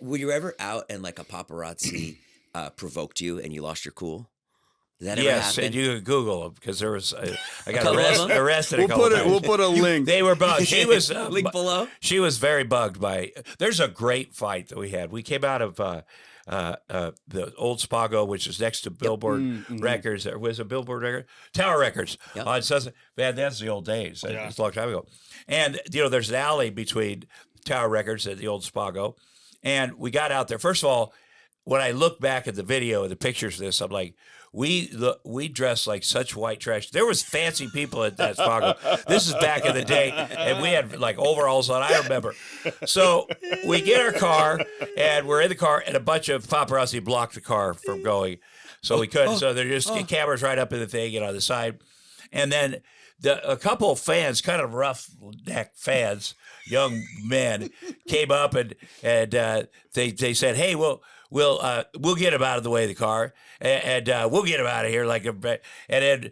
Were you ever out and like a paparazzi provoked you and you lost your cool? Did that ever Yes, happen? and you can Google them because there was I got couple of them? arrested a couple of times. We'll put a link. They were bugged. She was Link below. She was very bugged by. There's a great fight that we had. We came out of the old Spago, which is next to Billboard Records. Or was it Billboard Records? Tower Records. Yep. On Sunset. Man, that's the old days. It's a long time ago. And there's an alley between Tower Records and the old Spago, and we got out there. First of all, when I look back at the video and the pictures of this, I'm like, we dressed like such white trash. There was fancy people at that Spago. This is back in the day, and we had like overalls on. I remember. So we get our car, and we're in the car, and a bunch of paparazzi blocked the car from going, so we couldn't. So they're just cameras right up in the thing, on the side, and then a couple of fans, kind of rough neck fans, young men, came up and they said, "Hey, we'll get him out of the way of the car, and we'll get him out of here." And then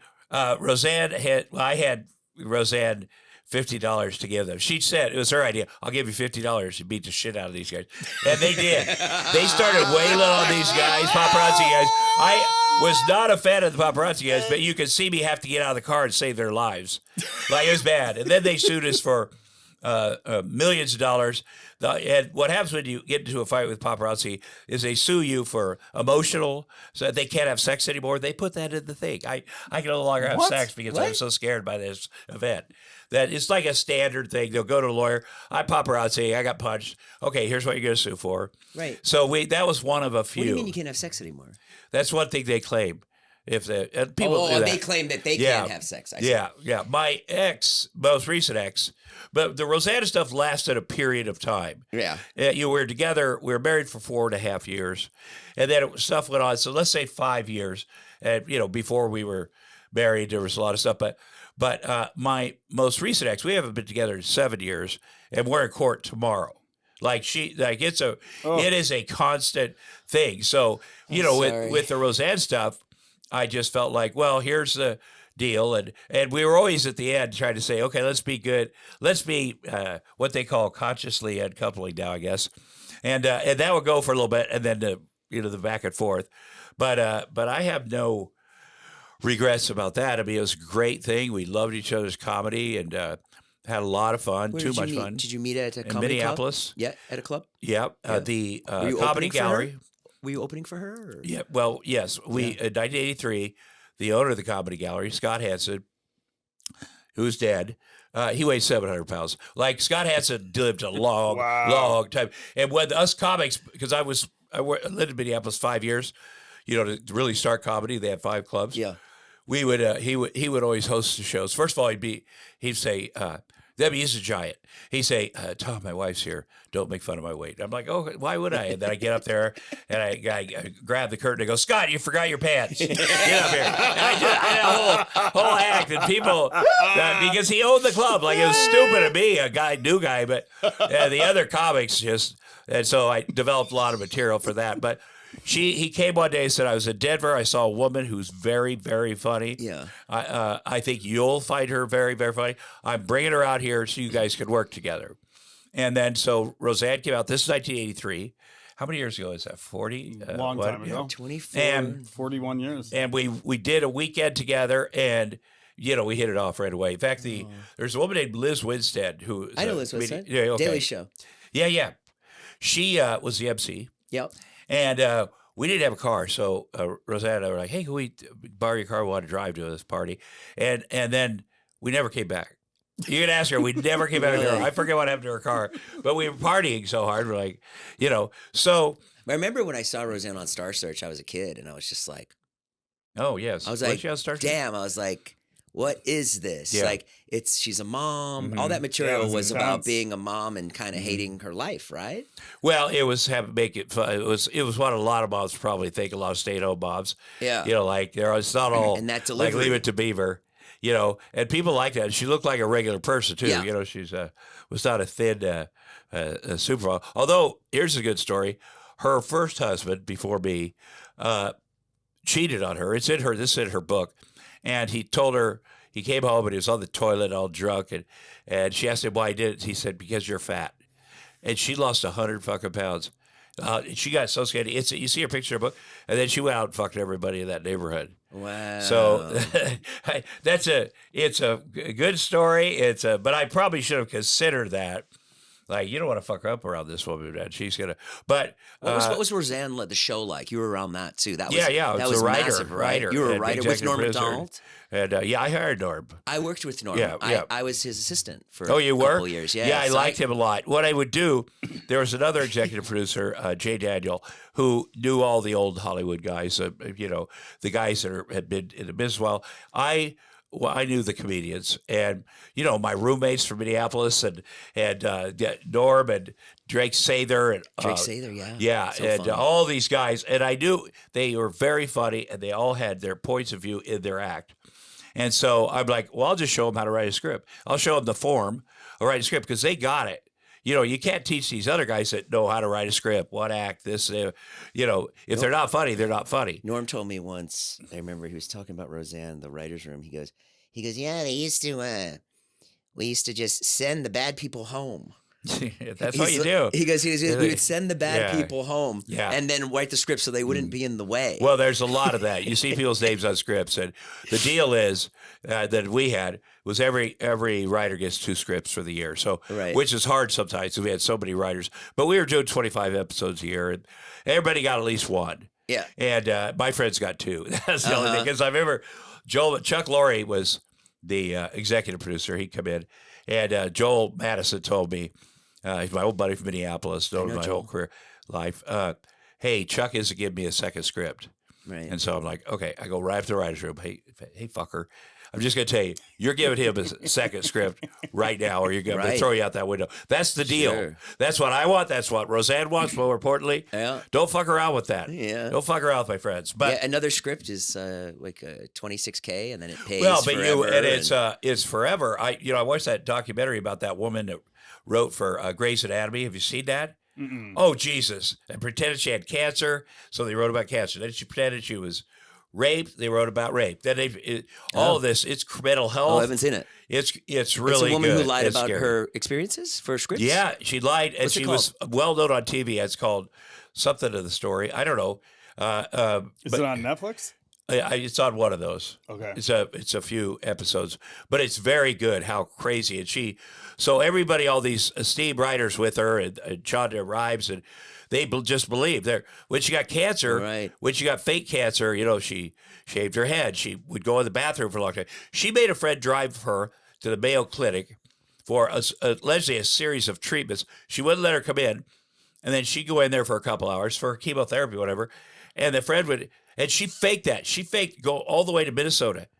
Roseanne I had Roseanne $50 to give them. She said, it was her idea, "I'll give you $50 to beat the shit out of these guys." And they did. They started wailing on these guys, paparazzi guys. I was not a fan of the paparazzi guys, but you could see me have to get out of the car and save their lives. Like, it was bad. And then they sued us for millions of dollars. And what happens when you get into a fight with paparazzi is they sue you for emotional, so that they can't have sex anymore. They put that in the thing. I can no longer have sex because I'm so scared by this event. That it's like a standard thing. They'll go to a lawyer. "I'm paparazzi. I got punched. Okay, here's what you're going to sue for." Right. So that was one of a few. What do you mean you can't have sex anymore? That's one thing they claim. If people do that. They claim that they can't have sex. I see. Yeah. My most recent ex, but the Roseanne stuff lasted a period of time. Yeah. You were together. We were married for 4.5 years, and then stuff went on. So let's say 5 years, and before we were married, there was a lot of stuff. But my most recent ex, we haven't been together in 7 years, and we're in court tomorrow. It is a constant thing. So with the Roseanne stuff, I just felt like, well, here's the deal. And we were always at the end trying to say, okay, let's be good. Let's be what they call consciously uncoupling now, I guess. And that would go for a little bit, and then the back and forth. But I have no regrets about that. I mean, it was a great thing. We loved each other's comedy and had a lot of fun, Where too did you much meet? fun. Did you meet at a In comedy Minneapolis. club? Yeah, at a club? Yeah, Yeah. the Were you Comedy opening for her? Gallery. Were you opening for her? Or? Yeah, well, yes. In 1983, the owner of the Comedy Gallery, Scott Hansen, who's dead, he weighs 700 pounds. Like, Scott Hansen lived a long, long time. And when us comics, because I lived in Minneapolis 5 years, to really start comedy, they had 5 clubs. Yeah. We would, he would always host the shows. First of all, he'd say, Debbie is a giant. He'd say, "Tom, my wife's here. Don't make fun of my weight." I'm like, "Oh, why would I?" And then I get up there and I grab the curtain and I go, "Scott, you forgot your pants. Get up here." And I did a whole act, and people, because he owned the club, like, it was stupid of me, a new guy, but the other comics and so I developed a lot of material for that. But he came one day and said, "I was in Denver. I saw a woman who's very, very funny. Yeah. I think you'll find her very, very funny. I'm bringing her out here so you guys can work together." And then so Roseanne came out. This is 1983. How many years ago is that? 40? Long time ago. 24. And 41 years. And we did a weekend together, and we hit it off right away. In fact, there's a woman named Liz Winstead who I know Liz Winstead. Yeah, okay. Daily Show. Yeah. She was the MC. Yep. And we didn't have a car, so Roseanne and I were like, "Hey, can we borrow your car? We want to drive to this party." And then we never came back. You can ask her. We never came back to her car. I forget what happened to her car, but we were partying so hard. We're like, so. I remember when I saw Roseanne on Star Search, I was a kid, and I was just like, "Oh, yes." I was Wasn't like, she on Star Search? damn. I was like, what is this? Yeah. Like, she's a mom. Mm-hmm. All that material it was was about intense. being a mom and kind of hating her life, right? Well, it was make it fun. It was what a lot of moms probably think. A lot of stay-at-home moms. Yeah. Like it's not all And that like delivery. Leave It to Beaver. And people like that. She looked like a regular person too. Yeah. She's was not a thin supermodel. Although here's a good story: her first husband before me cheated on her. This is in her book, and he told her. He came home and he was on the toilet all drunk, and she asked him why he did it. He said, "Because you're fat," and she lost 100 fucking pounds. She got so scared. You see her picture in her book, and then she went out and fucked everybody in that neighborhood. Wow. So it's a good story. But I probably should have considered that. Like, you don't want to fuck her up around this woman, man. She's gonna. But what was Roseanne the show like? You were around that too. That was That was a writer. massive, right? You were a writer with Norm Macdonald. And I hired Norm. I worked with Norm. I was his assistant for a couple of years. Yeah, I liked him a lot. What I would do, there was another executive producer, Jay Daniel, who knew all the old Hollywood guys. The guys that had been in the business. Well, I knew the comedians, and my roommates from Minneapolis, and Norm and Drake Sather, and so and all these guys, and I knew they were very funny, and they all had their points of view in their act. And so I'm like, well, I'll just show them how to write a script. I'll show them the form of writing a script because they got it. You can't teach these other guys that know how to write a script, what act, this, if they're not funny, they're not funny. Norm told me once, I remember he was talking about Roseanne, the writer's room. He goes, yeah, we used to just send the bad people home. That's what you do. He goes, we would send the bad people home and then write the script so they wouldn't be in the way. Well, there's a lot of that. You see people's names on scripts, and the deal is that we had was every writer gets 2 scripts for the year, so which is hard sometimes because we had so many writers. But we were doing 25 episodes a year, and everybody got at least 1. Yeah. And my friends got 2. That's the only thing, because I remember Chuck Lorre was the executive producer. He'd come in, and Joel Madison told me, he's my old buddy from Minneapolis, known my whole career life. Hey, Chuck isn't giving me a second script. Right. And so I'm like, okay, I go right up to the writer's room. Hey, fucker, I'm just going to tell you, you're giving him a second script right now, or you're going to throw you out that window. That's the deal. Sure. That's what I want. That's what Roseanne wants, more importantly. Don't fuck around with that. Yeah. Don't fuck around with my friends. But another script is like $26K, and then it pays it's forever. I watched that documentary about that woman that wrote for Grey's Anatomy. Have you seen that? Mm-mm. Oh, Jesus. And pretended she had cancer, so they wrote about cancer. Then she pretended she was raped, they wrote about rape. Then all of this, it's mental health. Oh, I haven't seen it. It's really It's a woman good. who lied It's about scary. her experiences for scripts? Yeah, she lied, and What's it she was well known on TV. It's called something of the story. I don't know. Is it on Netflix? It's on one of those. Okay. It's a few episodes, but it's very good. How crazy, and so everybody, all these esteemed writers with her, and Shonda Rhimes, and they just believe when she got cancer, when she got fake cancer, she shaved her head. She would go in the bathroom for a long time. She made a friend drive her to the Mayo Clinic for allegedly a series of treatments. She wouldn't let her come in, and then she'd go in there for a couple hours for chemotherapy, whatever. And the friend and she faked that. She faked go all the way to Minnesota